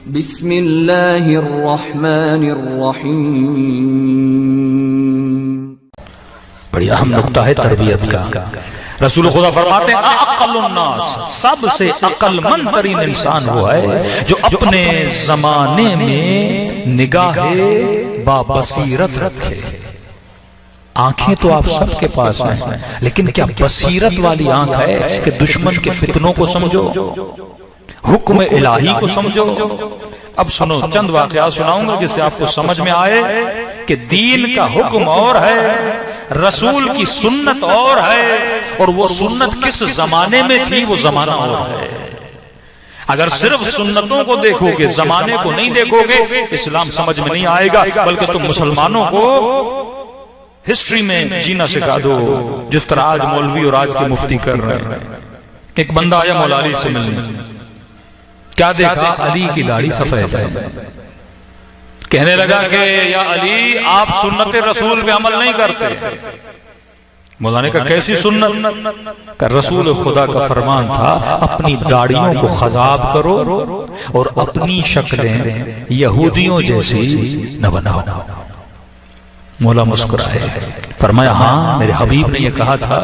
بسم اللہ الرحمن الرحیم۔ بڑی اہم نقطہ ہے تربیت کا۔ رسول خدا فرماتے ہیں اعقل الناس، سب سے عقل مند ترین انسان وہ ہے جو اپنے زمانے میں نگاہ بابصیرت رکھے۔ آنکھیں تو آپ سب کے پاس ہیں، لیکن کیا بصیرت والی آنکھ ہے کہ دشمن کے فتنوں کو سمجھو، حکم الہی کو سمجھو؟ اب سنو، چند واقعات سناؤں گا جس سے آپ کو سمجھ میں آئے کہ دین کا حکم اور ہے، رسول کی سنت اور ہے، اور وہ سنت کس زمانے میں تھی وہ زمانہ اور ہے۔ اگر صرف سنتوں کو دیکھو گے، زمانے کو نہیں دیکھو گے، اسلام سمجھ میں نہیں آئے گا، بلکہ تم مسلمانوں کو ہسٹری میں جینا سکھا دو، جس طرح آج مولوی اور آج کے مفتی کر رہے ہیں۔ ایک بندہ آیا مولا علی سے ملنے، کیا دیکھا؟ علی کی داڑھی سفید ہے۔ کہنے لگا کہ یا علی، آپ سنت رسول پہ عمل نہیں کرتے۔ مولا نے کہا کیسی سنت؟ کہ رسول خدا کا فرمان تھا اپنی داڑھیوں کو خضاب کرو اور اپنی شکلیں یہودیوں جیسی نہ بناؤ۔ مولا مسکرائے، فرمایا ہاں میرے حبیب نے یہ کہا تھا،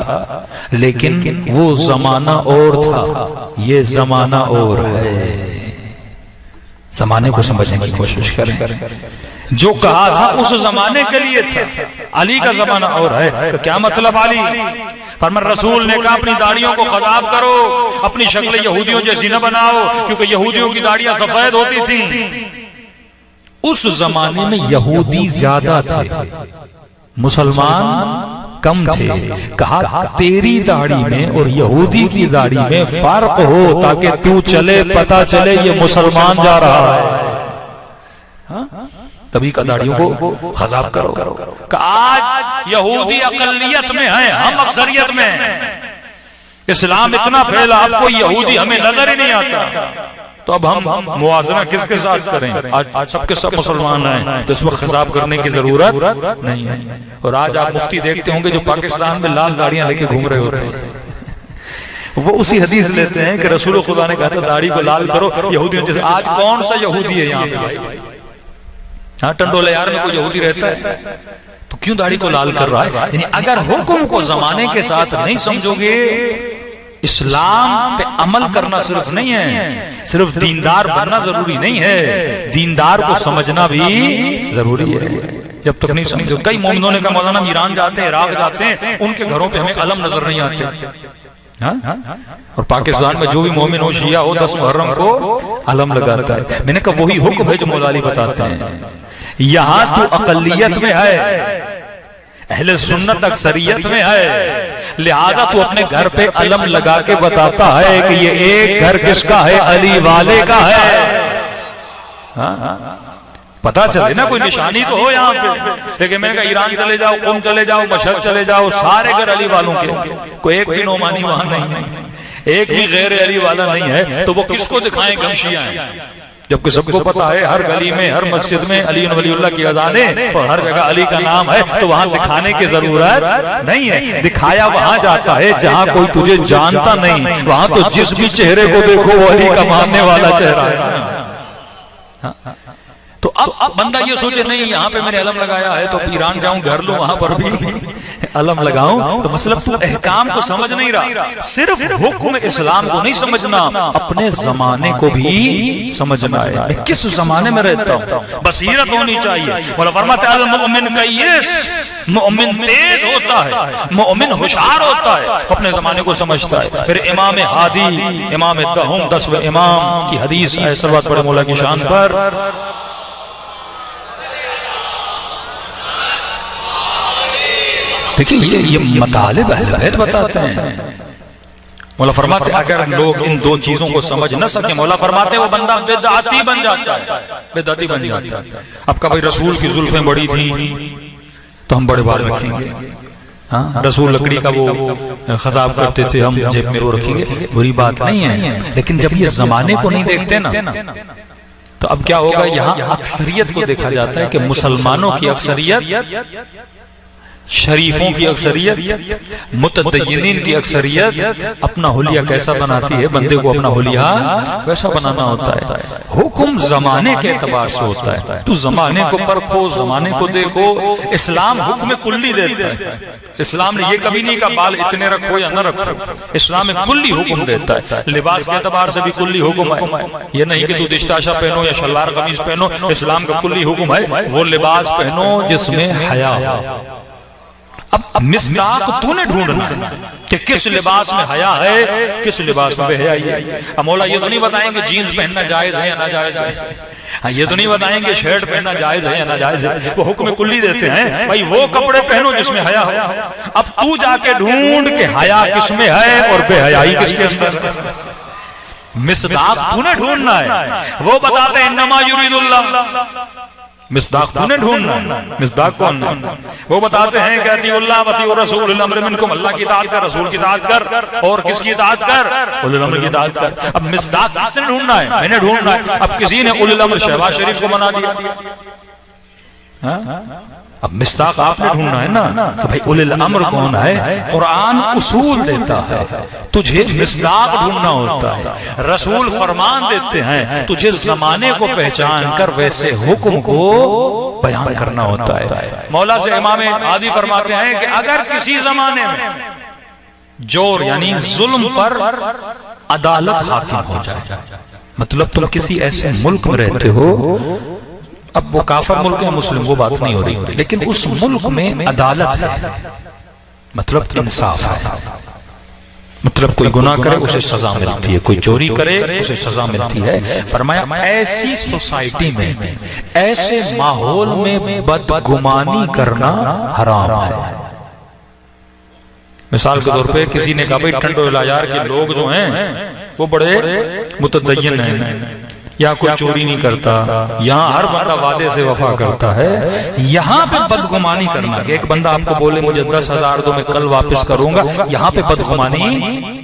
لیکن وہ زمانہ اور تھا، یہ زمانہ اور ہے۔ زمانے کو سمجھنے کی کوشش کریں، جو کہا تھا اس زمانے کے لیے تھا، علی کا زمانہ اور ہے۔ کیا مطلب علی؟ فرمایا رسول نے کہا اپنی داڑھیوں کو خضاب کرو، اپنی شکل یہودیوں جیسی نہ بناؤ، کیونکہ یہودیوں کی داڑھیاں سفید ہوتی تھیں۔ اس زمانے میں یہودی زیادہ تھے، مسلمان کم تھے۔ کہا تیری داڑھی میں اور یہودی کی داڑھی میں فرق ہو تاکہ تو چلے، پتہ چلے یہ مسلمان جا رہا ہے، تبھی کا داڑھیوں کو خضاب کرو۔ کہ آج یہودی اقلیت میں ہیں، ہم اکثریت میں ہیں، اسلام اتنا پھیلا اب کوئی یہودی ہمیں نظر ہی نہیں آتا، تو اب ہم موازنہ کس کے ساتھ کریں؟ آج سب کے سب مسلمان ہیں، تو اس وقت خضاب کرنے کی ضرورت نہیں ہے۔ اور آج آپ مفتی دیکھتے ہوں گے جو پاکستان میں لال داڑیاں لے کے گھوم رہے ہوتے ہیں، وہ اسی حدیث لیتے ہیں کہ رسول خدا نے کہا تھا داڑھی کو لال کرو یہودیوں جیسے۔ آج کون سا یہودی ہے یہاں پہ؟ ہاں ٹنڈولہ یار میں کوئی یہودی رہتا ہے تو کیوں داڑھی کو لال کر رہا ہے؟ یعنی اگر حکم کو زمانے کے ساتھ نہیں سمجھو گے، اسلام پہ عمل کرنا صرف نہیں ہے، صرف دیندار بننا ضروری نہیں ہے، دیندار کو سمجھنا بھی ضروری ہے۔ جب تک نہیں سمجھو، کئی مومنوں نے کہا مولانا ہم ایران جاتے ہیں، عراق جاتے ہیں، ان کے گھروں پہ ہمیں علم نظر نہیں آتے، اور پاکستان میں جو بھی مومن ہو، شیعہ ہو، 10 محرم کو علم لگاتا ہے۔ میں نے کہا وہی حکم ہے جو مولا علی بتاتے ہیں، یہاں تو اقلیت میں ہے، اہل سنت اکثریت میں ہے، لہذا تو اپنے گھر پہ علم لگا کے بتاتا ہے کہ یہ ایک گھر کس کا ہے؟ علی والے کا ہے۔ پتا چلے نا، کوئی نشانی تو ہو یہاں پہ۔ لیکن میں نے کہا ایران چلے جاؤ، قم چلے جاؤ، مشہد چلے جاؤ، سارے گھر علی والوں کے، کوئی ایک بھی نعمانی وہاں نہیں ہے، ایک بھی غیر علی والا نہیں ہے، تو وہ کس کو دکھائیں کہ ہم شیعہ ہیں؟ جبکہ سب کو پتا ہے ہر گلی میں، ہر مسجد میں علی ولی اللہ کی اذانیں، اور ہر جگہ علی کا نام ہے، تو وہاں دکھانے کی ضرورت نہیں ہے۔ دکھایا وہاں جاتا ہے جہاں کوئی تجھے جانتا نہیں، وہاں تو جس بھی چہرے کو دیکھو وہ علی کا ماننے والا چہرہ ہے۔ تو اب بندہ یہ سوچے نہیں یہاں پہ میں نے علم لگایا ہے تو ایران جاؤں گھر لوں وہاں پر بھی علم لگاؤں، تو مطلب تو احکام کو سمجھ نہیں رہا، صرف حکم اسلام کو نہیں سمجھنا، اپنے زمانے کو بھی سمجھنا ہے، میں کس زمانے میں رہتا ہوں، بصیرت ہونی چاہیے۔ مولا فرماتا ہے المؤمن کیس، مومن تیز ہوتا ہے، مومن ہوشیار ہوتا ہے، اپنے زمانے کو سمجھتا ہے۔ پھر امام ہادی، امام دہم، 10ویں امام کی حدیث ہے، صلوات پڑھے مولا کی شان پر۔ دیکھیں یہ مطالب اہل بیت بتاتے ہیں۔ مولا فرماتے ہیں اگر لوگ ان دو چیزوں کو سمجھ نہ سکیں، مولا فرماتے ہیں وہ بندہ بدعتی بن جاتا ہے، بدعتی بن جاتا ہے۔ اب کا بھائی رسول کی زلفیں بڑی تھیں تو ہم بڑے بال رکھیں گے، رسول لکڑی کا وہ خضاب کرتے تھے ہم جیب میں وہ رکھیں گے، بری بات نہیں ہے، لیکن جب یہ زمانے کو نہیں دیکھتے نا تو اب کیا ہوگا؟ یہاں اکثریت کو دیکھا جاتا ہے کہ مسلمانوں کی اکثریت شریفوں کی اکثریت، متدینین کی اکثریت اپنا حلیہ کیسا بناتی ہے؟ بندے کو اپنا حلیہ ویسا بنانا ہوتا ہے۔ حکم زمانے کے اعتبار سے ہوتا ہے، تو زمانے کو پرکھو، زمانے کو دیکھو۔ اسلام حکم کلی دیتا ہے، اسلام نے یہ کبھی نہیں کہا بال اتنے رکھو یا نہ رکھو، اسلام میں کلی حکم دیتا ہے۔ لباس کے اعتبار سے بھی کلی حکم ہے، یہ نہیں کہ تو دشتاشا پہنو یا شلوار قمیض پہنو، اسلام کا کلی حکم ہے وہ لباس پہنو جس میں حیا ہو۔ اب مصداق تو نے ڈھونڈنا ہے کہ کس لباس میں حیا ہے، کس لباس میں بے حیائی ہے۔ اب مولا یہ تو نہیں بتائیں گے جینز پہننا جائز ہے یا ناجائز ہے، یہ تو نہیں بتائیں گے شرٹ پہننا جائز ہے یا ناجائز ہے، وہ حکم کلی دیتے ہیں بھائی وہ کپڑے پہنو جس میں حیا ہو۔ اب تو جا کے ڈھونڈ کہ حیا کس میں ہے اور بے حیائی کس کے اندر ہے۔ مصداق تو نے ڈھونڈنا ہے، وہ بتاتے ہیں انما یرید اللہ، مصداق تو نے ڈھونڈنا ہے، مصداق کون ہے؟ وہ بتاتے ہیں کہ اطیعوا اللہ واطیعوا الرسول، الامر منکم، اللہ کی اطاعت کر، رسول کی اطاعت کر، اور کس کی اطاعت کر؟ اولی الامر کی اطاعت کر۔ اب مصداق کس نے ڈھونڈنا ہے؟ میں نے ڈھونڈنا ہے۔ اب کسی نے اولی الامر شہباز شریف کو منا دیا، اب مصداق آپ نے ڈھونڈنا ہے نا کہ بھئی اولی الامر کون ہے۔ قرآن اصول دیتا ہے، تجھے مصداق ڈھونڈنا ہوتا ہے۔ رسول فرمان دیتے ہیں، تجھے زمانے کو پہچان کر ویسے حکم کو بیان کرنا ہوتا ہے۔ مولا سے امام عادی فرماتے ہیں کہ اگر کسی زمانے میں جور یعنی ظلم پر عدالت حاکم ہو جائے، مطلب تم کسی ایسے ملک میں رہتے ہو، اب وہ کافر ملک ہے مسلم وہ بات نہیں ہو رہی، لیکن اس ملک میں عدالت ہے، مطلب انصاف ہے، مطلب کوئی گناہ کرے اسے سزا ملتی ہے، کوئی چوری کرے اسے سزا ملتی ہے۔ فرمایا ایسی سوسائٹی میں، ایسے ماحول میں بدگمانی کرنا حرام ہے۔ مثال کے طور پہ کسی نے کہا بھئی ٹھنڈو علاجار کے لوگ جو ہیں وہ بڑے متدین ہیں، یا کوئی چوری نہیں کرتا، یہاں ہر بندہ وعدے سے وفا کرتا ہے، یہاں پہ بدگمانی کرنا کہ ایک بندہ آپ کو بولے مجھے 10,000 دو میں کل واپس کروں گا، یہاں پہ بدگمانی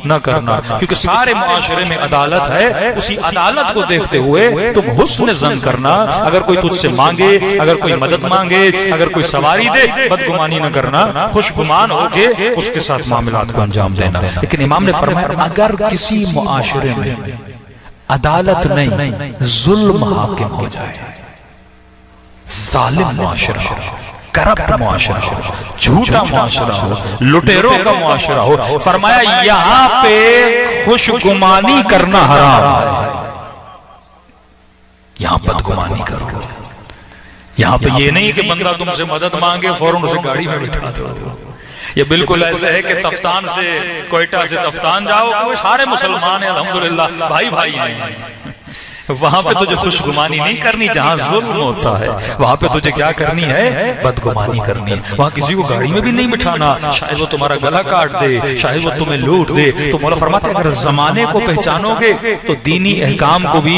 نہ کرنا، کیونکہ سارے معاشرے میں عدالت ہے، اسی عدالت کو دیکھتے ہوئے تم حسن ظن کرنا، اگر کوئی تجھ سے مانگے، اگر کوئی مدد مانگے، اگر کوئی سواری دے، بدگمانی نہ کرنا، خوش گمان ہو کے اس کے ساتھ معاملات کو انجام دینا۔ لیکن امام نے فرمایا اگر کسی معاشرے میں عدالت نہیں ظلم حاکم ہو جائے، ظالم معاشرہ ہو، کرپٹ معاشرہ ہو، جھوٹا معاشرہ ہو، لٹیروں کا معاشرہ ہو، فرمایا یہاں پہ خوش گمانی کرنا حرام ہے، یہاں بدگمانی کرو۔ یہاں پہ یہ نہیں کہ بندہ تم سے مدد مانگے فوراً اسے گاڑی میں بٹھا دو، یہ بالکل ایسے ہے کہ تفتان سے کوئٹہ سے تفتان جاؤ، سارے مسلمان ہیں الحمدللہ، بھائی بھائی ہیں، وہاں پہ تجھے خوش گمانی نہیں کرنی، جہاں ظلم ہوتا ہے وہاں پہ تجھے کیا کرنی ہے؟ بدگمانی کرنی ہے۔ وہاں کسی کو گاڑی میں بھی نہیں بٹھانا، شاید وہ تمہارا گلا کاٹ دے، شاید وہ تمہیں لوٹ دے۔ تو مولا فرماتے ہیں اگر زمانے کو پہچانو گے تو دینی احکام کو بھی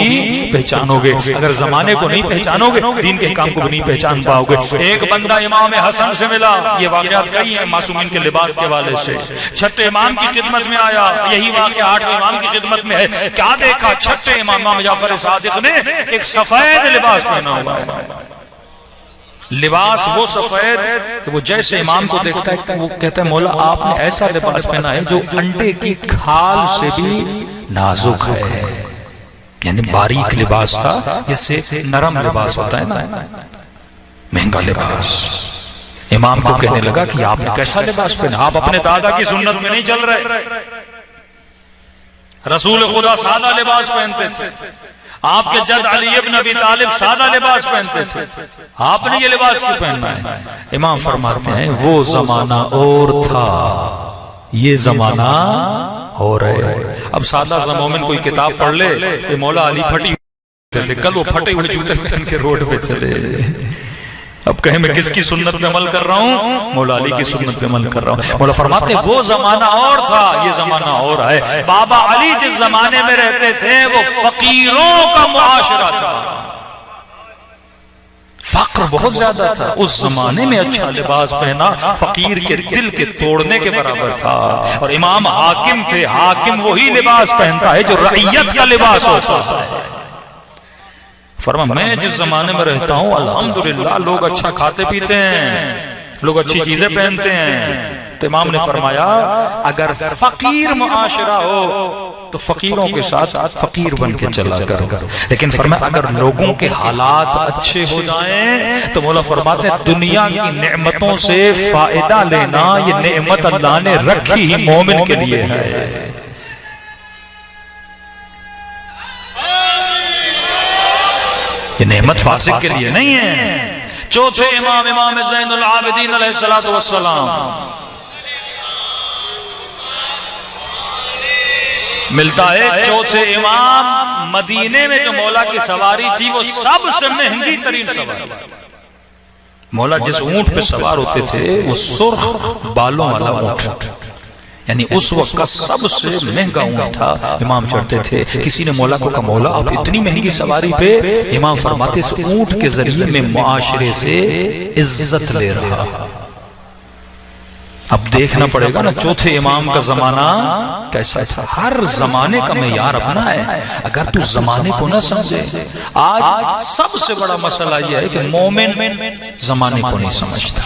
پہچانو گے، اگر زمانے کو نہیں پہچانو گے دین کے احکام کو بھی نہیں پہچان پاؤ گے۔ ایک بندہ امام حسن سے ملا، یہ واقعات کئی ہیں معصومین کے لباس کے حوالے سے، چھٹے امام کی خدمت میں آیا، یہی واقعہ آٹھویں امام کی خدمت میں ہے، کیا دیکھا؟ چھٹے امام جعفر صادق نے ایک سفید لباس پہنا ہوا ہے، لباس وہ سفید کہ وہ جیسے امام کو دیکھتا ہے وہ کہتا ہے مولا آپ نے ایسا لباس پہنا ہے جو انڈے کی کھال سے بھی نازک ہے، یعنی باریک لباس تھا، جیسے نرم لباس ہوتا ہے نا، مہنگا لباس۔ امام کو کہنے لگا کہ آپ نے کیسا لباس پہنا؟ آپ اپنے دادا کی سنت میں نہیں چل رہے، رسول خدا سادہ لباس پہنتے تھے، آپ کے جد علی ابن ابی طالب سادہ لباس پہنتے تھے، آپ نے یہ لباس کیوں پہننا ہے؟ امام فرماتے ہیں وہ زمانہ اور تھا، یہ زمانہ اور ہے۔ اب سادہ سا مومن کوئی کتاب پڑھ لے کہ مولا علی پھٹی ہوتے تھے، کل وہ پھٹے ہوئے جوتے پہن کے روڈ پہ چلے، اب کہیں میں کس کی سنت پہ عمل کر رہا ہوں؟ مولا علی کی سنت پہ عمل کر رہا ہوں۔ مولا فرماتے ہیں وہ زمانہ اور تھا، یہ زمانہ اور ہے۔ بابا علی جس زمانے میں رہتے تھے وہ فقیروں کا معاشرہ تھا، فقر بہت زیادہ تھا، اس زمانے میں اچھا لباس پہنا فقیر کے دل کے توڑنے کے برابر تھا۔ اور امام حاکم تھے، حاکم وہی لباس پہنتا ہے جو رعیت کا لباس ہوتا ہے۔ فرما میں جس زمانے میں رہتا ہوں الحمدللہ لوگ اچھا کھاتے پیتے ہیں، لوگ اچھی چیزیں پہنتے ہیں، تو امام نے فرمایا اگر فقیر معاشرہ ہو تو فقیروں کے ساتھ فقیر بن کے چلا کرو، لیکن فرمایا اگر لوگوں کے حالات اچھے ہو جائیں تو مولا فرماتے ہیں دنیا کی نعمتوں سے فائدہ لینا یہ نعمت اللہ نے رکھی ہی مومن کے لیے ہے۔ یہ نعمت فاسق کے لیے نہیں ہے۔ چوتھے امام زین العابدین علیہ السلام ملتا ہے چوتھے امام مدینے میں جو مولا کی سواری تھی وہ سب سے مہنگی ترین سواری، مولا جس اونٹ پہ سوار ہوتے تھے وہ سرخ بالوں والا اونٹ، یعنی اس وقت کا سب سے مہنگا اونٹ تھا، امام چڑھتے تھے۔ کسی نے مولا کو کہا مولا آپ اتنی مہنگی سواری پہ؟ امام فرماتے اس اونٹ کے ذریعے میں معاشرے سے عزت لے رہا۔ اب دیکھنا پڑے گا نا چوتھے امام کا زمانہ کیسا تھا۔ ہر زمانے کا معیار اپنا ہے، اگر تو زمانے کو نہ سمجھے۔ آج سب سے بڑا مسئلہ یہ ہے کہ مومن زمانے کو نہیں سمجھتا۔